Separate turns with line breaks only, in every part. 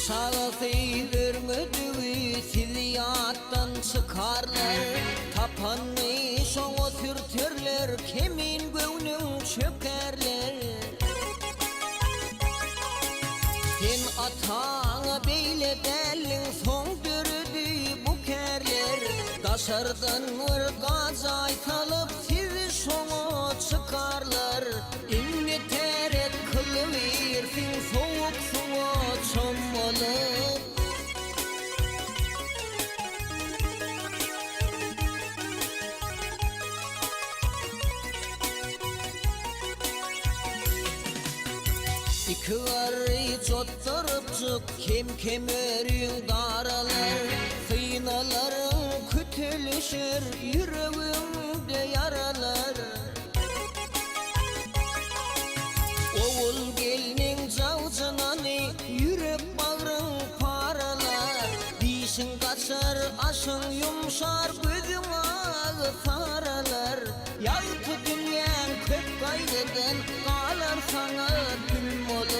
Sağlığı vermediği siliyattan çıkarlar. Tapanını şoğu sürtürler, kemin göğünün çökerler. Sen atağına beyle delin, son dürüdü bu kerler. Daşardan ırgaz aytalıp sizi şoğu çıkarlar. İnni teret kılıversin soğuk suğa çommalıp. İki arı çotturupçuk kem örüğün daralar. Fıynaların kütülüşür yüreğimde yaralar. Oğul gelinin cavcınanı yürek bağrın paralar. Dişin kaçar aşın yumşar gözün ağı saralar. Yaltı dünyan kök gayrıdan kalar sana gülüm olup.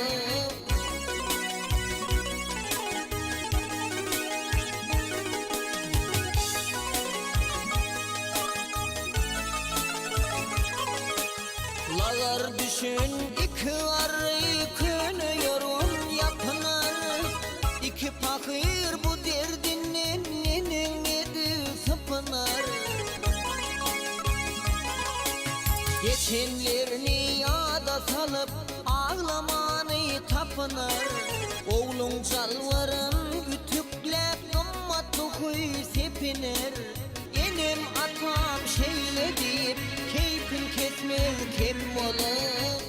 Lağar düşün iki arı könüyorum yapınar. İki fakir bu derdinin nenedi sıpınar. Geçenlerini yada salıp ağlamanı tapınar. Oğlun calvarın ütüklep kımmatlı huy sepiner. Benim atam şeyle deyip keyfin kesmez kim olur.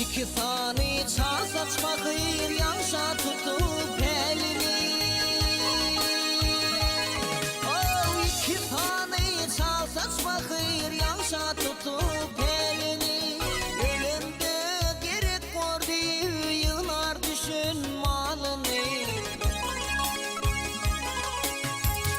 İki sani çağ saç bakır yanşa tutup elini. Oh, iki sani çağ saç bakır yanşa tutup elini. Ölümde gerek var diye yığınar düşün malını.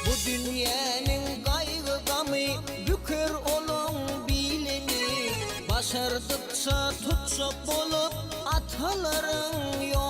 Bu dünyanın kaygı gamı büker olun bilini. Başardıkça tutacak bulup ataların yol.